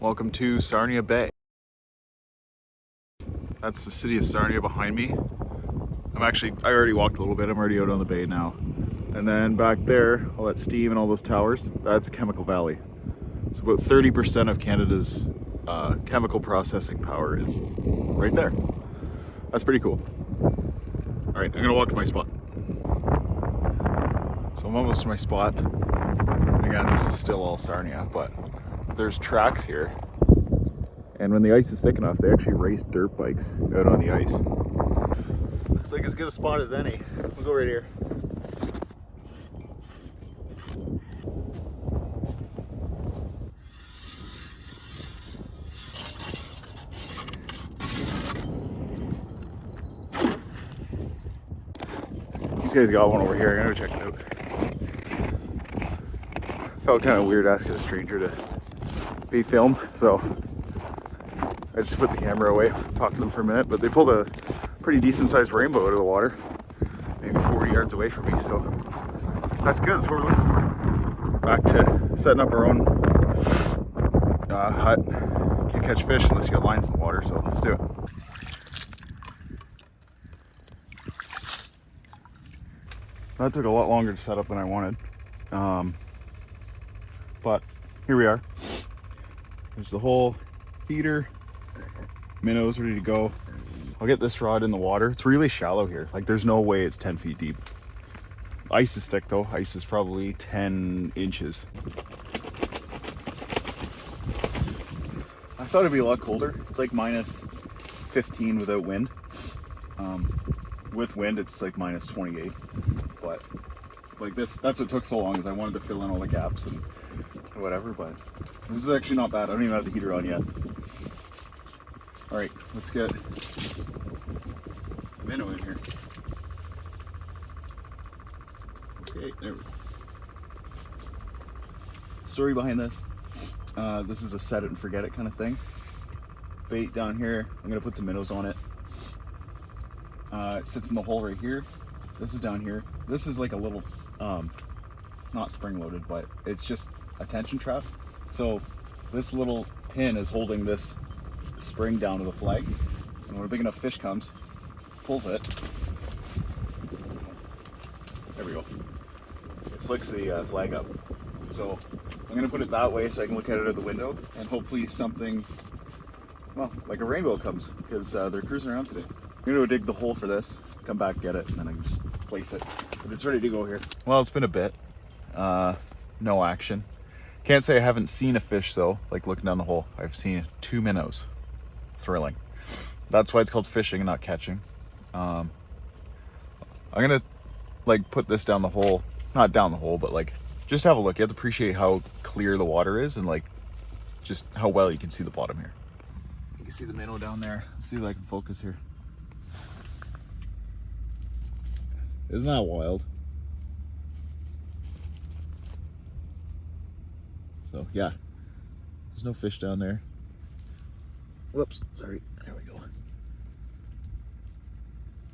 Welcome to Sarnia Bay. That's the city of Sarnia behind me. I already walked a little bit. I'm already out on the bay now. And then back there, all that steam and all those towers, that's Chemical Valley. So about 30% of Canada's chemical processing power is right there. That's pretty cool. All right, I'm gonna walk to my spot. So I'm almost to my spot. Again, this is still all Sarnia, but there's tracks here. And when the ice is thick enough, they actually race dirt bikes out on the ice. Looks like as good a spot as any. We'll go right here. These guys got one over here. I'm gonna check it out. Felt kind of weird asking a stranger to be filmed, so I just put the camera away, talked to them for a minute, but they pulled a pretty decent sized rainbow out of the water, maybe 40 yards away from me, so that's good. That's what we're looking for. Back to setting up our own hut. Can't catch fish unless you got lines in the water, so let's do it. That took a lot longer to set up than I wanted, but here we are. There's the whole heater, minnows ready to go. I'll get this rod in the water. It's really shallow here. Like there's no way it's 10 feet deep. Ice is thick though. Ice is probably 10 inches. I thought it'd be a lot colder. It's like minus 15 without wind. With wind, it's like minus 28. But like this, that's what took so long, is I wanted to fill in all the gaps and whatever, but this is actually not bad. I don't even have the heater on yet. All right, let's get a minnow in here. Okay, there we go. Story behind this. This is a set it and forget it kind of thing. Bait down here. I'm gonna put some minnows on it. It sits in the hole right here. This is down here. This is like a little, not spring loaded, but it's just a tension trap. So this little pin is holding this spring down to the flag, and when a big enough fish comes, pulls it. There we go. It flicks the flag up. So I'm gonna put it that way so I can look at it out the window, and hopefully something, well, like a rainbow comes, because they're cruising around today. I'm gonna go dig the hole for this, come back, get it, and then I can just place it. But it's ready to go here. Well, it's been a bit. No action. Can't say I haven't seen a fish though, like looking down the hole. I've seen 2 minnows. Thrilling. That's why it's called fishing and not catching. I'm gonna like put this down the hole, not down the hole, but like just have a look. You have to appreciate how clear the water is and like just how well you can see the bottom here. You can see the minnow down there. Let's see if I can focus here. Isn't that wild? So yeah, there's no fish down there. Whoops, sorry, there we go.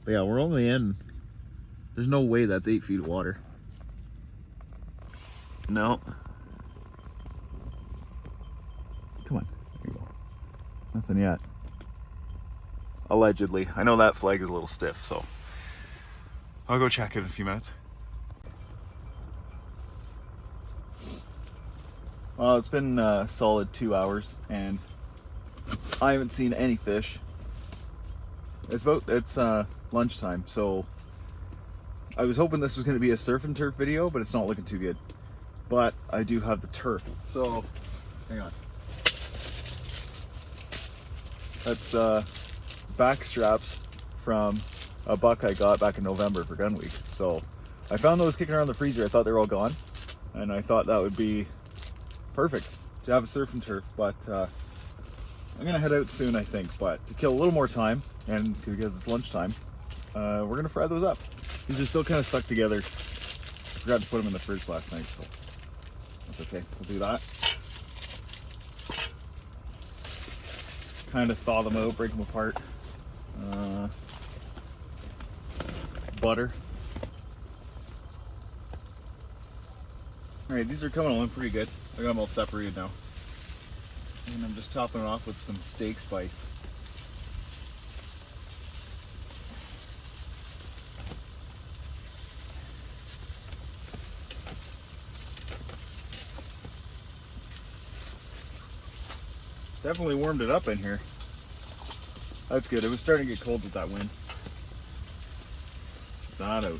But yeah, we're only in, there's no way that's 8 feet of water. No. Come on, there you go. Nothing yet. Allegedly. I know that flag is a little stiff, so I'll go check it in a few minutes. Well, it's been a solid 2 hours and I haven't seen any fish. It's lunchtime, so I was hoping this was going to be a surf and turf video, but it's not looking too good. But I do have the turf, so hang on. That's back straps from a buck I got back in November for gun week. So I found those kicking around the freezer. I thought they were all gone, and I thought that would be perfect to have a surf and turf, but I'm gonna head out soon, I think. But to kill a little more time, and because it's lunchtime, we're gonna fry those up. These are still kind of stuck together. Forgot to put them in the fridge last night, so that's okay. We'll do that. Kind of thaw them out, break them apart. Butter. All right, these are coming along pretty good. I got them all separated now. And I'm just topping it off with some steak spice. Definitely warmed it up in here. That's good. It was starting to get cold with that wind. Check that out.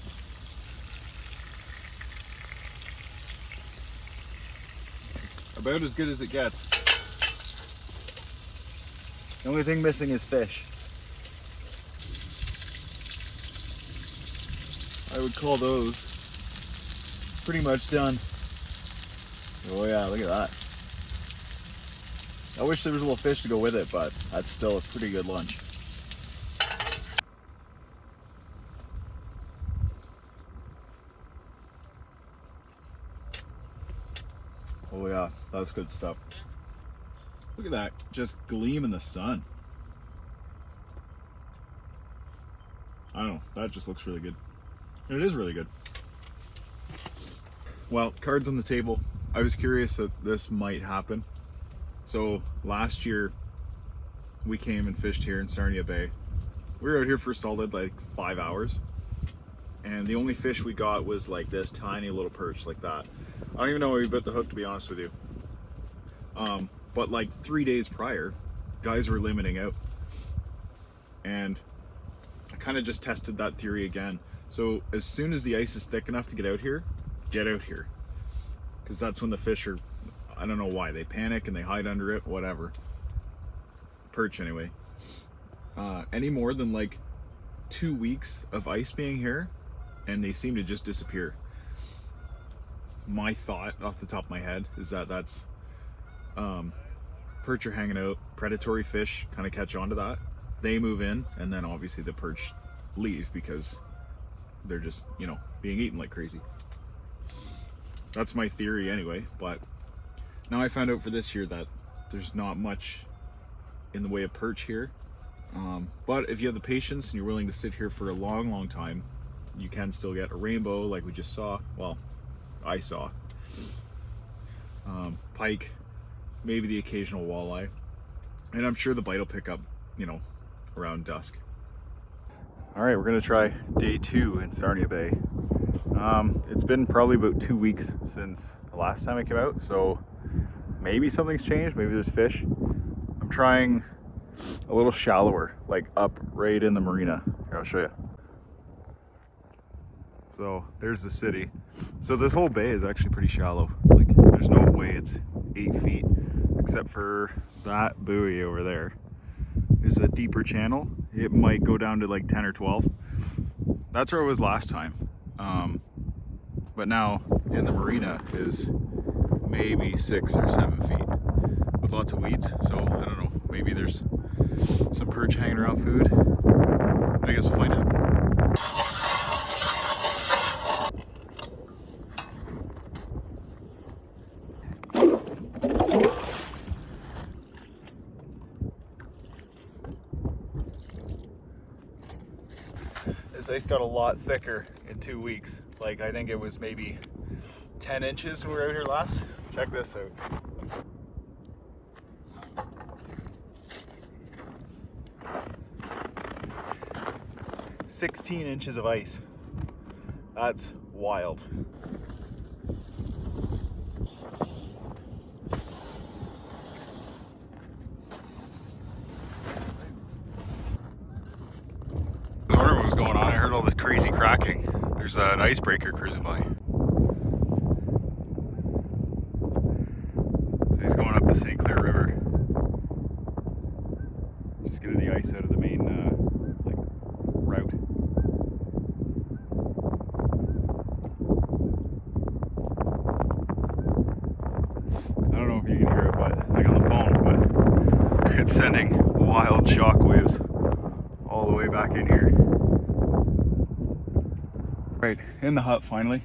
About as good as it gets. The only thing missing is fish. I would call those pretty much done. Oh yeah, look at that. I wish there was a little fish to go with it, but that's still a pretty good lunch. Oh yeah, that's good stuff. Look at that, just gleam in the sun. I don't know, that just looks really good. And it is really good. Well, cards on the table. I was curious that this might happen. So last year we came and fished here in Sarnia Bay. We were out here for a solid like 5 hours. And the only fish we got was like this tiny little perch like that. I don't even know where we bit the hook, to be honest with you. But like 3 days prior, guys were limiting out. And I kind of just tested that theory again. So as soon as the ice is thick enough to get out here. Because that's when the fish are, I don't know why, they panic and they hide under it, whatever. Perch anyway. Any more than like 2 weeks of ice being here, and they seem to just disappear. My thought off the top of my head is that that's perch are hanging out, predatory fish kind of catch on to that, they move in, and then obviously the perch leave because they're just, you know, being eaten like crazy. That's my theory anyway, but now I found out for this year that there's not much in the way of perch here. But if you have the patience and you're willing to sit here for a long time, you can still get a rainbow like we just saw. Well, I saw. Pike, maybe the occasional walleye. And I'm sure the bite will pick up, you know, around dusk. All right, we're gonna try day 2 in Sarnia Bay. It's been probably about 2 weeks since the last time I came out, so maybe something's changed, maybe there's fish. I'm trying a little shallower, like up right in the marina. Here, I'll show you. So there's the city. So this whole bay is actually pretty shallow. Like there's no way it's 8 feet, except for that buoy over there is a deeper channel. It might go down to like 10 or 12. That's where I was last time. But now in the marina is maybe 6 or 7 feet with lots of weeds. So I don't know, maybe there's some perch hanging around food. I guess we'll find out. This ice got a lot thicker in 2 weeks. Like I think it was maybe 10 inches when we were out here last. Check this out. "16 inches of ice. That's wild. I was wondering what was going on. I heard all this crazy cracking. There's an icebreaker cruising by. So he's going up the St. Clair River. Just getting the ice out of the main like route. I don't know if you can hear it, but like on the phone, but it's sending wild shock waves all the way back in here. Right, in the hut finally.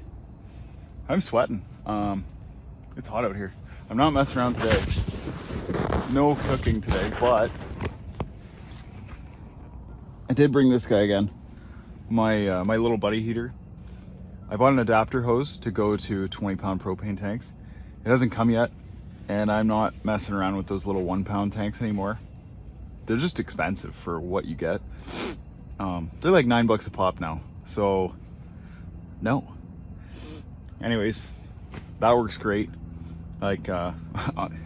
I'm sweating. It's hot out here. I'm not messing around today. No cooking today, but I did bring this guy again. My my little buddy heater. I bought an adapter hose to go to 20-pound propane tanks. It hasn't come yet. and I'm not messing around with those little 1 pound tanks anymore. They're just expensive for what you get. They're like $9 a pop now, so no. Anyways, that works great. Like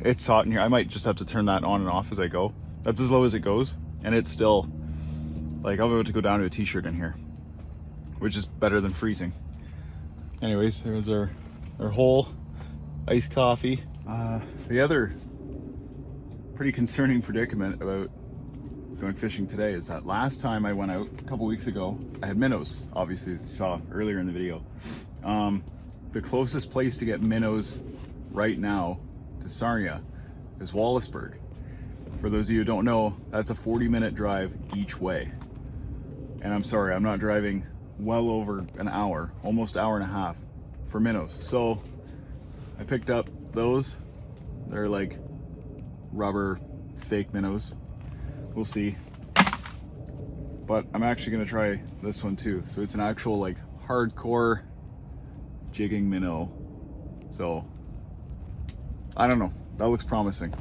it's hot in here. I might just have to turn that on and off as I go. That's as low as it goes, and it's still like I'll be able to go down to a t-shirt in here, which is better than freezing. Anyways, there's our whole iced coffee. The other pretty concerning predicament about going fishing today is that last time I went out a couple weeks ago, I had minnows, obviously, as you saw earlier in the video. The closest place to get minnows right now to Sarnia is Wallaceburg. For those of you who don't know, that's a 40-minute drive each way. And I'm sorry, I'm not driving well over an hour, almost hour and a half for minnows. So I picked up those. They're like rubber fake minnows. We'll see. But I'm actually gonna try this one too. So it's an actual like hardcore jigging minnow. So I don't know. That looks promising.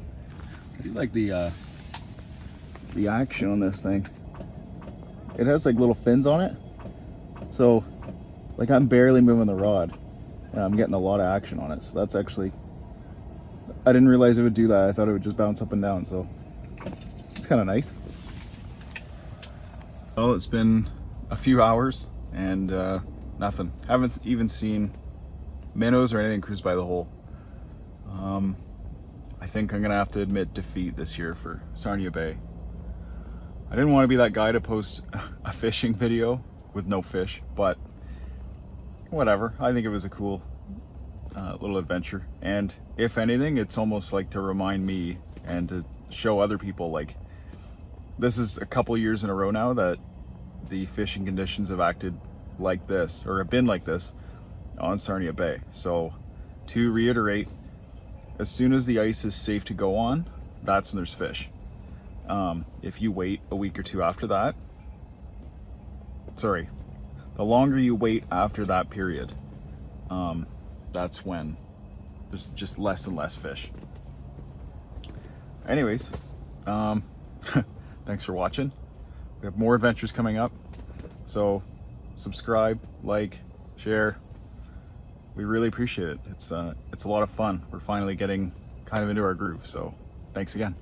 I do like the action on this thing. It has like little fins on it. So like I'm barely moving the rod and I'm getting a lot of action on it. So that's actually, I didn't realize it would do that. I thought it would just bounce up and down. So it's kind of nice. Well, it's been a few hours and nothing. Haven't even seen minnows or anything cruise by the hole. I think I'm gonna have to admit defeat this year for Sarnia Bay. I didn't want to be that guy to post a fishing video with no fish, but whatever. I think it was a cool little adventure, and if anything, it's almost like to remind me and to show other people, like, this is a couple years in a row now that the fishing conditions have acted like this, or have been like this on Sarnia Bay. So to reiterate, as soon as the ice is safe to go on, that's when there's fish. If you wait a week or two after that, sorry, the longer you wait after that period, that's when there's just less and less fish. Anyways, thanks for watching. We have more adventures coming up, so subscribe, like, share. We really appreciate it. It's a lot of fun. We're finally getting kind of into our groove, so thanks again.